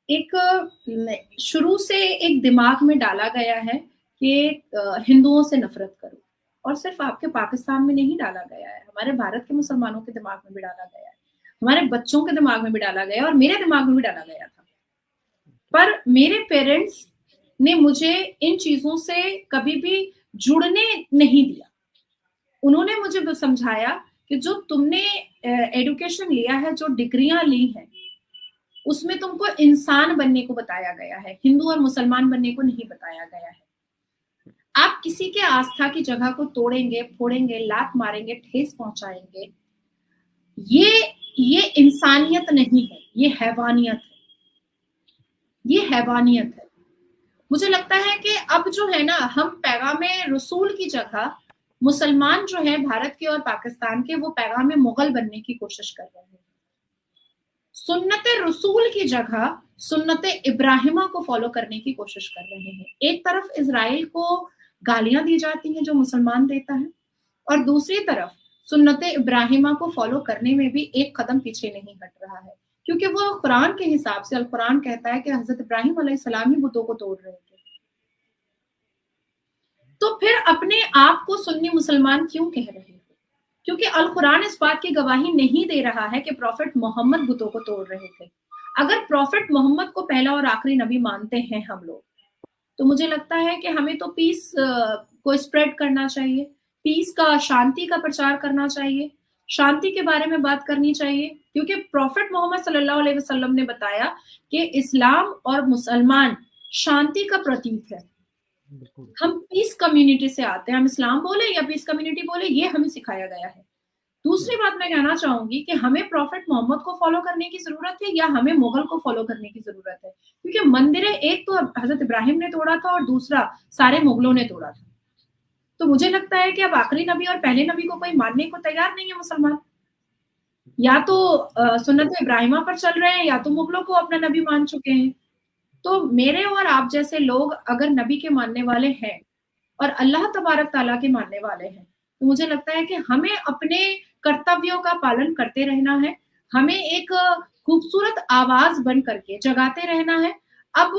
एक शुरू से एक दिमाग में डाला गया है कि हिंदुओं से नफरत करो, और सिर्फ आपके पाकिस्तान में नहीं डाला गया है, हमारे भारत के मुसलमानों के दिमाग में भी डाला गया है, हमारे बच्चों के दिमाग में भी डाला गया, और मेरे दिमाग में भी डाला गया था। पर मेरे पेरेंट्स ने मुझे इन चीजों से कभी भी जुड़ने नहीं दिया। उन्होंने मुझे समझाया कि जो तुमने एजुकेशन लिया है, जो डिग्रियां ली हैं, उसमें तुमको इंसान बनने को बताया गया है, हिंदू और मुसलमान बनने को नहीं बताया गया है। आप किसी के आस्था की जगह को तोड़ेंगे, फोड़ेंगे, लात मारेंगे, ठेस पहुंचाएंगे, ये इंसानियत नहीं है, ये हैवानियत है, ये हैवानियत है। मुझे लगता है कि अब जो है ना, हम पैगाम रसूल की जगह मुसलमान जो है भारत के और पाकिस्तान के, वो पैगाम मुगल बनने की कोशिश कर रहे हैं। सुन्नत रसूल की जगह सुन्नत इब्राहिमा को फॉलो करने की कोशिश कर रहे हैं। एक तरफ इजराइल को गालियां दी जाती हैं जो मुसलमान देता है, और दूसरी तरफ सुन्नत इब्राहिमा को फॉलो करने में भी एक कदम पीछे नहीं हट रहा है, क्योंकि वो कुरान के हिसाब से, अल कुरान कहता है कि हजरत इब्राहिम अलैहिस्सलाम ही बुतों को तोड़ रहे थे। तो फिर अपने आप को सुन्नी मुसलमान क्यों कह रहे हो? क्योंकि अल कुरान इस बात की गवाही नहीं दे रहा है कि प्रॉफिट मोहम्मद बुतों को तोड़ रहे थे। अगर प्रॉफिट मोहम्मद को पहला और आखिरी नबी मानते हैं हम लोग, तो मुझे लगता है कि हमें तो पीस को स्प्रेड करना चाहिए, पीस का, शांति का प्रचार करना चाहिए, शांति के बारे में बात करनी चाहिए, क्योंकि प्रॉफिट मोहम्मद सल्लल्लाहु अलैहि वसल्लम ने बताया कि इस्लाम और मुसलमान शांति का प्रतीक है। हम पीस कम्युनिटी से आते हैं, हम इस्लाम बोले या पीस कम्युनिटी बोले, ये हमें सिखाया गया है। दूसरी बात मैं कहना चाहूंगी कि हमें प्रॉफिट मोहम्मद को फॉलो करने की जरूरत है या हमें मुगल को फॉलो करने की जरूरत है, क्योंकि मंदिरें एक तो हजरत इब्राहिम ने तोड़ा था और दूसरा सारे मुगलों ने तोड़ा था। तो मुझे लगता है कि अब आखिरी नबी और पहले नबी को कोई मानने को तैयार नहीं है मुसलमान, या तो सुन्नत इब्राहिमा पर चल रहे हैं या तो मुगलों को अपना नबी मान चुके हैं। तो मेरे और आप जैसे लोग अगर नबी के मानने वाले हैं और अल्लाह तबारक ताला के मानने वाले हैं, तो मुझे लगता है कि हमें अपने कर्तव्यों का पालन करते रहना है, हमें एक खूबसूरत आवाज बन करके जगाते रहना है। अब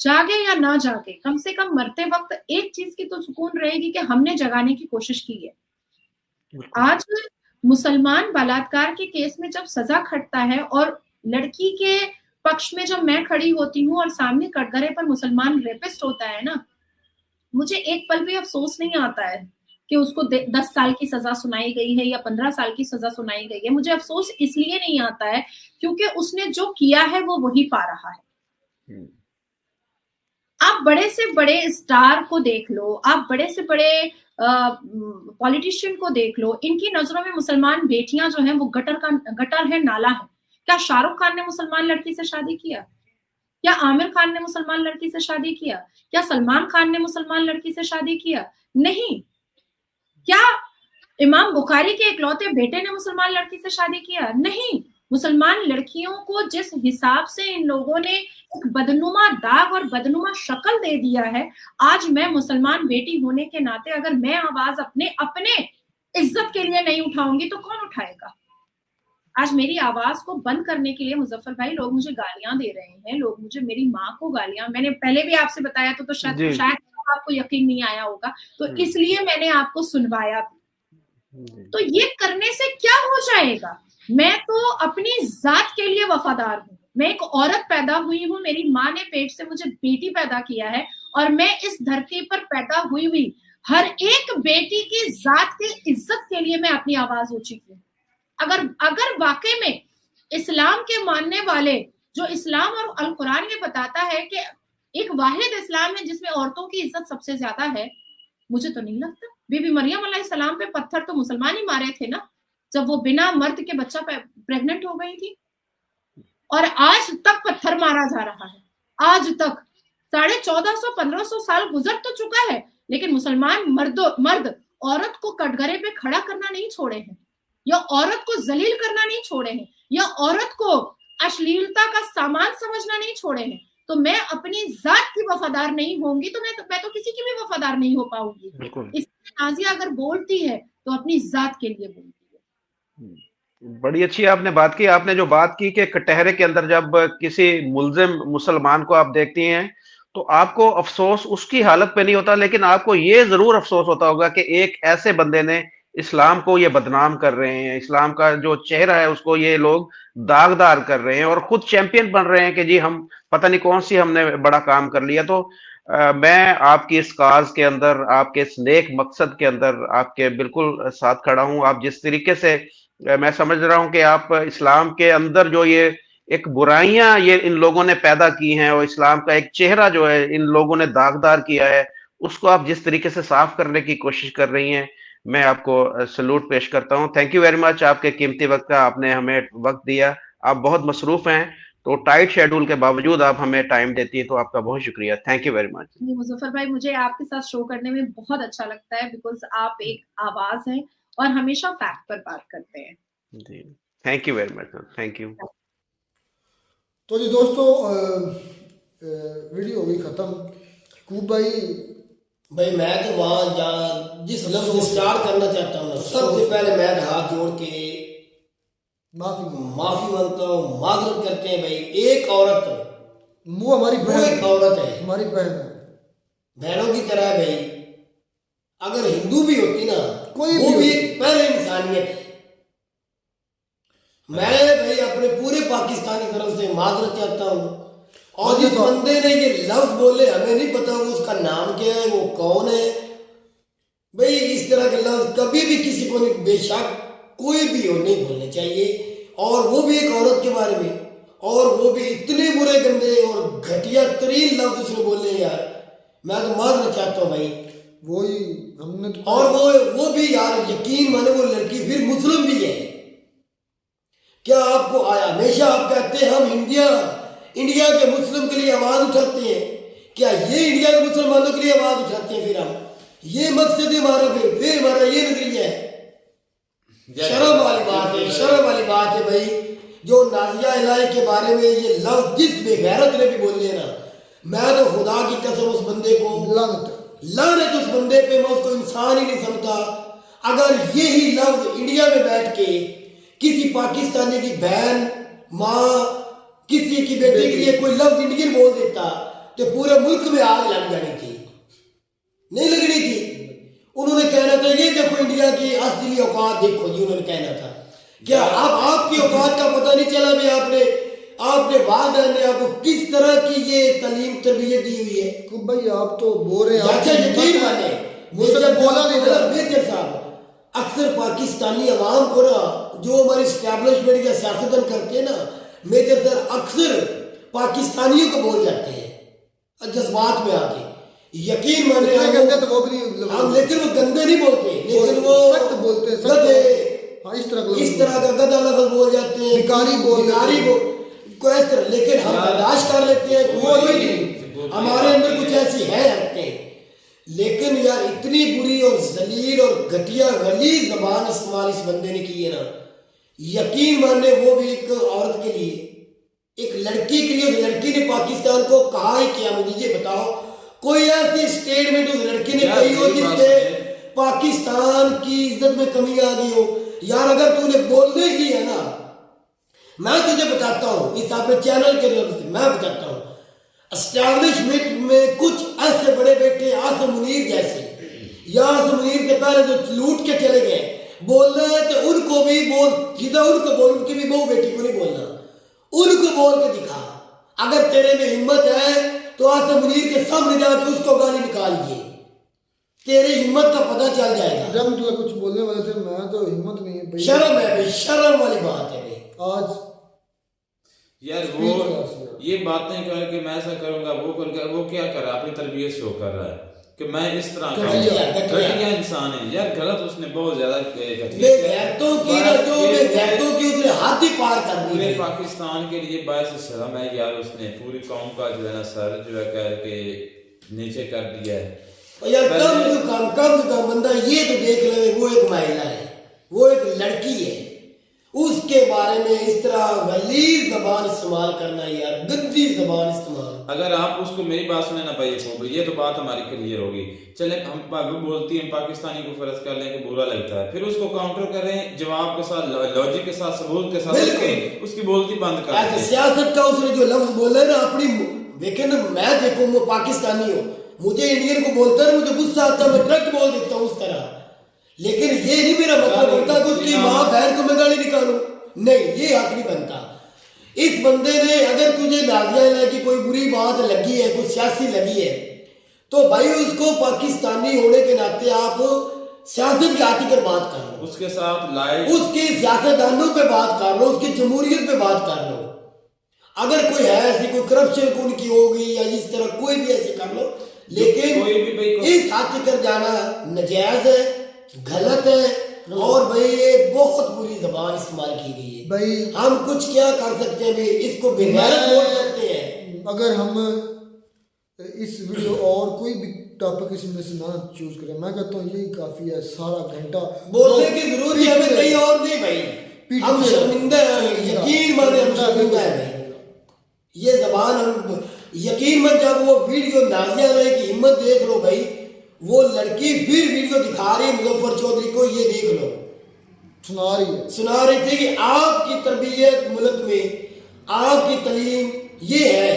जागे या ना जागे, कम से कम मरते वक्त एक चीज की तो सुकून रहेगी कि हमने जगाने की कोशिश की है। आज मुसलमान बलात्कार के केस में जब सजा खटता है और लड़की के पक्ष में जब मैं खड़ी होती हूँ और सामने कटघरे पर मुसलमान रेपिस्ट होता है ना, मुझे एक पल भी अफसोस नहीं आता है कि उसको 10 साल की सजा सुनाई गई है या 15 साल की सजा सुनाई गई है। मुझे अफसोस इसलिए नहीं आता है क्योंकि उसने जो किया है वो वही पा रहा है। आप बड़े से बड़े स्टार को देख लो, आप बड़े से बड़े पॉलिटिशियन को देख लो, इनकी नजरों में मुसलमान बेटियां जो हैं वो गटर है, नाला है। क्या शाहरुख खान ने मुसलमान लड़की से शादी किया? क्या आमिर खान ने मुसलमान लड़की से शादी किया? क्या सलमान खान ने मुसलमान लड़की से शादी किया? नहीं। क्या इमाम बुखारी के इकलौते बेटे ने मुसलमान लड़की से शादी किया? नहीं। मुसलमान लड़कियों को जिस हिसाब से इन लोगों ने एक बदनुमा दाग और बदनुमा शक्ल दे दिया है, आज मैं मुसलमान बेटी होने के नाते अगर मैं आवाज अपने अपने इज्जत के लिए नहीं उठाऊंगी तो कौन उठाएगा? आज मेरी आवाज को बंद करने के लिए मुजफ्फर भाई लोग मुझे गालियां दे रहे हैं, लोग मुझे, मेरी माँ को गालियां, मैंने पहले भी आपसे बताया तो शायद आपको यकीन नहीं आया होगा, तो इसलिए मैंने आपको सुनवाया। तो ये करने से क्या हो जाएगा? मैं तो अपनी जात के लिए वफादार हूँ, मैं एक औरत पैदा हुई हूँ, मेरी माँ ने पेट से मुझे बेटी पैदा किया है, और मैं इस धरती पर पैदा हुई हर एक बेटी की जात की इज्जत के लिए मैं अपनी आवाज ऊंची की। अगर वाकई में इस्लाम के मानने वाले, जो इस्लाम और अल कुरान में बताता है कि एक वाहिद इस्लाम है जिसमें औरतों की इज्जत सबसे ज्यादा है, मुझे तो नहीं लगता। बीबी मरियम अलैहिस्सलाम पे पत्थर तो मुसलमान ही मारे थे ना, जब वो बिना मर्द के बच्चा प्रेग्नेंट हो गई थी, और आज तक पत्थर मारा जा रहा है। आज तक 1450-1500 साल गुजर तो चुका है, लेकिन मुसलमान मर्द औरत को कटघरे पे खड़ा करना नहीं छोड़े हैं, या औरत को जलील करना नहीं छोड़े हैं, या औरत को अश्लीलता का सामान समझना नहीं छोड़े हैं। तो मैं अपनी जात की वफादार नहीं होंगी तो मैं तो किसी की भी वफादार नहीं हो पाऊंगी। इसलिए नाजिया अगर बोलती है तो अपनी जात के लिए बोलती है। बड़ी अच्छी आपने बात की। आपने जो बात की कि कटहरे के अंदर जब किसी मुल्जिम मुसलमान को आप देखती हैं तो आपको अफसोस उसकी हालत पे नहीं होता, लेकिन आपको ये जरूर अफसोस होता होगा कि एक ऐसे बंदे ने इस्लाम को ये बदनाम कर रहे हैं, इस्लाम का जो चेहरा है उसको ये लोग दागदार कर रहे हैं और खुद चैंपियन बन रहे हैं कि जी हम पता नहीं कौन सी हमने बड़ा काम कर लिया। तो मैं आपकी इस काज के अंदर, आपके इस नेक मकसद के अंदर आपके बिल्कुल साथ खड़ा हूं। आप जिस तरीके से, मैं समझ रहा हूं कि आप इस्लाम के अंदर जो ये एक बुराइयां ये इन लोगों ने पैदा की हैं और इस्लाम का एक चेहरा जो है इन लोगों ने दागदार किया है, उसको आप जिस तरीके से साफ करने की कोशिश कर रही हैं, मैं आपको सलूट पेश करता हूं। थैंक यू वेरी मच, आपके कीमती वक्त का आपने हमें वक्त दिया। आप बहुत मसरूफ हैं, तो टाइट शेड्यूल के बावजूद आप हमें टाइम देती है, तो आपका बहुत शुक्रिया। Thank you very much. Muzaffar भाई, मुझे आपके साथ शो करने में बहुत अच्छा लगता है, बिकॉज आप एक आवाज हैं और हमेशा फैक्ट पर बात करते हैं। जी, thank you very much, thank you. तो जी दोस्तों, वीडियो हुई खत्म। कूब भाई मैं तो वहां जहाँ जिस लफ्ज को स्टार्ट करना चाहता हूँ, सबसे पहले मैं हाथ जोड़ के माफी मांगता हूँ, माजरत करते हैं। भाई एक औरत, वो हमारी बहन, एक औरत है, हमारी बहन है, बहनों की तरह है। भाई अगर हिंदू भी होती ना, कोई वो भी एक पहले इंसानियत है। मैं भाई अपने पूरे पाकिस्तानी तरफ से माजरत चाहता हूँ। और जिस बंदे ने ये लफ्ज बोले, हमें नहीं पता वो उसका नाम क्या है, वो कौन है। भाई इस तरह के लफ्ज कभी भी किसी को नहीं, बेशक कोई भी हो, नहीं बोलने चाहिए। और वो भी एक औरत के बारे में, और वो भी इतने बुरे गंदे और घटिया तरीन लफ्ज उसने बोले यार। मैं तो माजरत चाहता हूँ भाई। वही हमने तो, और वो भी यार यकीन माने वो लड़की फिर मुस्लिम भी है। क्या आपको आया, हमेशा आप कहते हैं हम इंडिया के मुस्लिम के लिए आवाज उठाते हैं, क्या ये इंडिया के मुसलमानों के लिए आवाज उठाते हैं? फिर हम ये मकसद है हमारा, फिर हमारा ये नजरिया है। शर्म वाली बात है, शर्म वाली बात है भाई। जो नाजिया इलाही के बारे में ये लफ्ज जिस बेगैरत ने भी बोले ना, मैं तो खुदा की कसम उस बंदे को लानत उस बंदे पे, मैं उसको इंसान ही नहीं समझता। अगर यही लफ्ज इंडिया में बैठ के किसी पाकिस्तानी की बहन, माँ, किसी की बेटी के लिए कोई लफ्ज इंडियन बोल देता तो पूरे मुल्क में आग लग जानी थी, नहीं लगनी थी। उन्होंने कहना था ये देखो इंडिया की असली औकात देखो जी, उन्होंने कहना था। क्या अब आपकी औकात का पता नहीं चला भी आपने वालिदैन ने आपको किस तरह की ये तालीम तरबियत दी हुई है? भाई आप तो बोल रहे हैं, अच्छा यकीन माने मेजर साहब, अक्सर पाकिस्तानी अवाम को ना, जो हमारी इस्टेब्लिशमेंट या सियासतदान करते हैं ना, मेजर सर अक्सर पाकिस्तानियों को बोल जाते हैं जज्बात में आके। यकीन माने गंदे तो वो भी हम, लेकिन वो गंदे नहीं बोलते, लेकिन वो सख्त बोलते हैं, गधे, इस तरह का गधा लफ्ज बोल जाते हैं, भिखारी बोल को इस तरह। लेकिन हम बर्दाश्त कर लेते हैं, कोई नहीं, हमारे अंदर कुछ ऐसी है हरकतें। लेकिन यार इतनी बुरी और जलील और घटिया गलीज जबान इस्तेमाल इस बंदे ने की है ना, यकीन माने वो भी एक औरत के लिए, एक लड़की के लिए। उस लड़की ने पाकिस्तान को कहा ही क्या, मुझे ये बताओ कोई ऐसी स्टेटमेंट उस लड़की ने कही हो जिससे पाकिस्तान की इज्जत में कमी आ गई हो? यार अगर तूने बोलने की है ना, मैं तुझे बताता हूँ इस अपने चैनल के तरफ से मैं बताता हूँ, एस्टैब्लिशमेंट में कुछ ऐसे बड़े बेटे आसिम मुनीर जैसे, या आसिम मुनीर के पहले जो लूट के चले गए, बोलना है तो उनको भी बोल, सीधा उनको बोल, उनकी भी बहू बेटी को नहीं बोलना, उनको बोल के दिखा। अगर तेरे में हिम्मत है तो आसिम मुनीर के सामने जाकर उसको गाली निकालिए, तेरे हिम्मत का पता चल जाएगा। जब तुझे कुछ बोलने वाले थे, मैं तो हिम्मत नहीं है भाई। शर्म है भाई, शर्म वाली बात है भाई। आज यार वो ये बातें कर के मैं ऐसा करूंगा वो करूंगा, वो क्या कर रहा है? अपनी तरबियत शो कर रहा है कि मैं इस तरह का घटिया इंसान है। यार गलत उसने बहुत ज्यादा बेगैरतों की उसने हाथ ही पार कर दी। पूरे पाकिस्तान के लिए बायस शर्म है यार, उसने पूरी कौम का जो है ना सर जो है करके नीचे कर दिया है। यार कम से कम बंदा ये तो देख ले, वो एक महिला है, वो एक लड़की है, उसके बारे में इस तरह गलीज जबान इस्तेमाल करना, यार गंदी जबान इस्तेमाल। अगर आप उसको मेरी बात सुने ना भाई, ये तो बात हमारी क्लियर होगी। चले हम बोलती हैं पाकिस्तानी को फर्ज कर लें कि बुरा लगता है, फिर उसको काउंटर करें जवाब के साथ, लॉजिक के साथ, सबूत के साथ, उसकी बोलती बंद कर। ऐसे सियासत का उसने जो लफ्ज बोले ना अपनी, देखे ना, मैं देखो मैं पाकिस्तानी हूँ, मुझे इंडियन को बोलता है, मुझे गुस्सा आता है, मैं ट्रक बोल देता हूँ उस तरह, लेकिन ये नहीं मेरा मतलब बनता कि उसकी माँ बहन को मैं गाली निकालूं, नहीं, ये हक नहीं बनता। इस बंदे ने, अगर तुझे नाजिया की कोई बुरी बात लगी है, कुछ सियासी लगी है, तो भाई उसको पाकिस्तानी होने के नाते आप सियासत की आती कर बात कर लो, उसके साथ लाइव उसके सियासतदानों पे बात कर लो, उसकी जमहूरियत पे बात कर लो। अगर कोई है ऐसी कोई करप्शन उनकी होगी या इस तरह कोई भी ऐसे कर लो, लेकिन इस हाथ कर जाना नाजायज है, गलत है, और भाई ये बहुत बुरी जबान इस्तेमाल की गई है भाई। हम कुछ क्या कर सकते हैं भाई, इसको बेगैरत बोल सकते हैं। अगर हम इस वीडियो और कोई भी टॉपिक इसमें से ना चूज करें, मैं कहता हूँ यही काफी है, सारा घंटा बोलने की जरूरत है हमें कहीं और नहीं भाई, हम शर्मिंदा हैं, यकीन माने हम शर्मिंदा है भाई। ये जबान हम यकीन मत, जब वो वीडियो नाजिया रहे की हिम्मत देख लो भाई, वो लड़की फिर वीडियो दिखा रही है मुजफ्फर चौधरी को, ये देख लो, सुना रही थी कि आपकी तरबियत मुल्क में, आपकी तालीम ये है,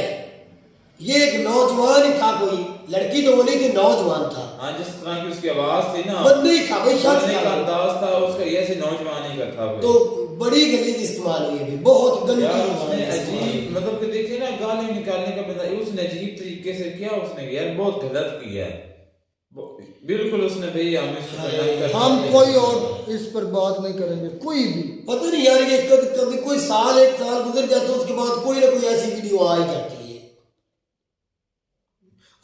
ये एक नौजवान ही था, कोई लड़की तो वो नहीं थी, नौजवान था। हाँ, जिस तरह की उसकी आवाज थी ना, बंदे ही था भाई, शख्स का अंदाज था उसका, ऐसे नौजवान ही का था। तो बड़ी गलीज इस्तेमाल हुई है, बहुत गंदी अजीब, मतलब कि देखिए ना, गाली निकालने का बंदा उसने अजीब तरीके से किया, उसने यार बहुत गलत किया है बिल्कुल। उसने भाई हम कोई और इस पर बात नहीं करेंगे, कोई भी। पता नहीं यार, ये कभी कोई साल, एक साल गुजर जाता है, उसके बाद कोई ना कोई ऐसी वीडियो आ ही जाती है।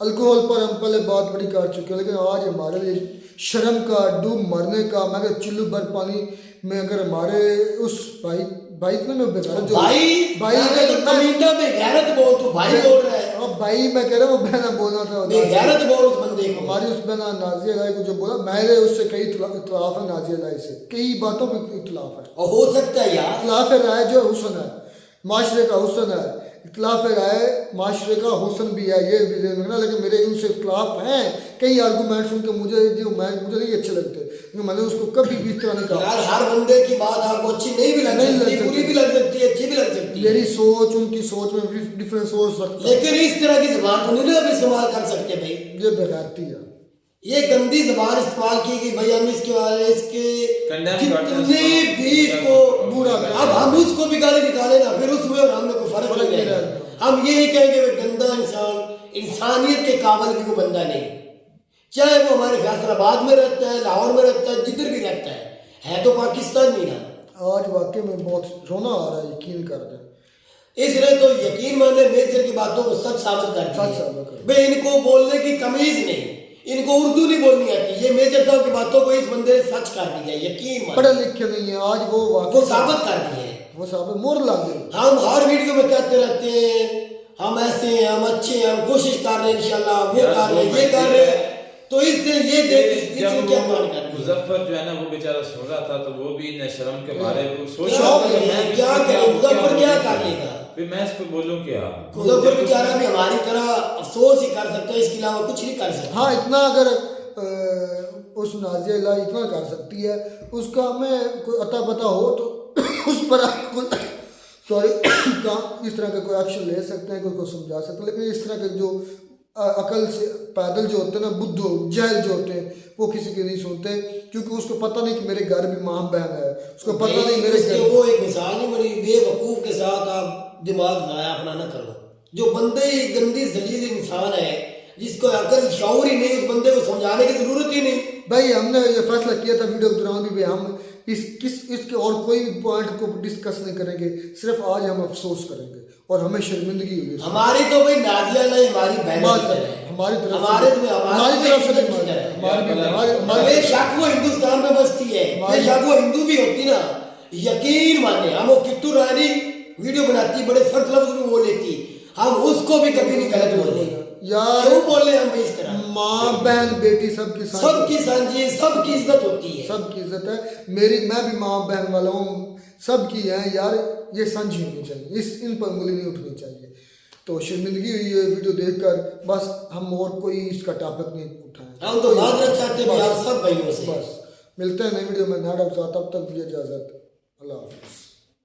अल्कोहल पर हम पहले बात बड़ी कर चुके हैं, लेकिन आज हमारे लिए शर्म का, डूब मरने का, मैं अगर चिल्लू भर पानी में अगर हमारे उस भाई इतने में बेगैरत जो भाई तो कमीना बेगैरत बोल, तू भाई बोल रहा है। अब भाई मैं कह रहा हूँ, वो बहना बोलना था, बेगैरत बोल उस बंदे को। हमारी उस बहना नाजिया राय को जो बोला, मेरे उससे कई इख्तलाफ है, नाजिया राय से कई बातों में इख्तलाफ है, और हो सकता है यार इख्तलाफ राय जो हुस्न है, माशरे का हुस्न है, इख्तलाफ राय माशरे का हुस्न भी है, ये भी देखना। लेकिन मेरे उनसे इख्तलाफ हैं, कई आर्गूमेंट्स उनके मुझे नहीं अच्छे लगते, लेकिन मैंने उसको कभी भी इस तरह नहीं कहा। यार हर बंदे की बात आपको अच्छी नहीं भी लग सकती, बुरी भी लग सकती है, अच्छी भी लग सकती है। मेरी सोच उनकी सोच में डिफरेंस हो सकता है, लेकिन इस तरह की जबान को नहीं इस्तेमाल कर सकते भाई, ये बेगैरती है, ये गंदी जबान इस्तेमाल की गई भाई। हम इसके बारे इसके जितने भी इसको बुरा, अब हम उसको भी गाली निकाले ना, फिर उसमें और हमें कोई फर्क नहीं रहेगा। हम यही कहेंगे भाई गंदा इंसान, इंसानियत के काबिल भी वो बंदा नहीं, चाहे वो हमारे फैसलाबाद में रहता है, लाहौर में रहता है, जिधर भी रहता है तो पाकिस्तान में ना। आज वाकई में बहुत रोना आ रहा है, यकीन कर दें। इसलिए तो यकीन माने मेजर की बातों को सच साबित कर दिया भाई, इनको बोलने की तमीज नहीं, इनको उर्दू नहीं बोलनी आती, ये मेजर साहब की बातों को इस बंदे ने सच कर दिया, यकीन पढ़े लिखे नहीं है, आज वो साबित कर दिए, वो साबित मोर ला दे। हम हर वीडियो में कहते रहते हैं हम ऐसे हैं, हम अच्छे हैं, हम कोशिश कर रहे हैं, इंशाल्लाह वो कर रहे हैं, ये कर रहे हैं, तो इससे ये देख क्या कांड कर दिया। मुजफ्फर जो है ना वो बेचारा सुन रहा था, तो वो भी न शर्म के मारे वो सोच क्या रहा था कि करे, मैं भी क्या इसमें करे, मुजफ्फर क्या कर लेगा। भी मैं इस पे बोलूं क्या। मुजफ्फर बेचारा भी हमारी तरह अफसोस ही कर सकता है, इसके अलावा कुछ नहीं कर सकता। हाँ, इतना अगर उस नाजिया इलाही इतना कर सकती है, उसका हमें कोई अता पता हो तो उस पर सॉरी इस तरह का कोई एक्शन ले सकते हैं, कोई को समझा सकते हैं। लेकिन इस तरह के जो अकल से पैदल जो होते हैं ना, बुद्धो जहल जो होते हैं, वो किसी की नहीं सुनते, क्योंकि उसको पता नहीं कि मेरे घर भी माँ बहन है, उसको पता नहीं मेरे घर। वो एक मिसाल नहीं बनी, बेवकूफ के साथ आप दिमाग ज़ाया अपना न करो। जो बंदे ही गंदी जलील इंसान है, जिसको अकल शऊर ही नहीं, उस बंदे को समझाने की जरूरत ही नहीं। भाई हमने ये फैसला किया था वीडियो के दौरान भी हम इसके और कोई पॉइंट को डिस्कस नहीं करेंगे, सिर्फ आज हम अफसोस करेंगे और हमें शर्मिंदगी होगी। हमारी तो भाई नाजिया नहीं, हमारी बहन हमारी तरफ हमारी तरफ से बेशक वो हिंदुस्तान में बसती है, बेशक वो हिंदू भी होती ना, यकीन माने हम वो किट्टू रानी वीडियो बनाती, बड़े सख्त लफ्ज में वो लेती, हम उसको भी कभी नहीं गलत बोले यार, क्यों बोले हम इस तरह। माँ बहन बेटी सबकी सबकी सांझी, सबकी इज्जत होती है, सबकी इज्जत है। मैं भी माँ बहन वाला हूँ, सबकी है यार, ये सांझी होनी चाहिए, इन पर उंगली नहीं उठनी चाहिए। तो शर्मिंदगी हुई है वीडियो देखकर, बस हम और कोई इसका टॉपिक नहीं उठाएं। हम तो माजरत चाहते हैं आप सब भाइयों से। बस मिलते हैं नई वीडियो में नया डॉक्टर, तब तक दीजिए इजाजत, अल्लाह हाफिज़।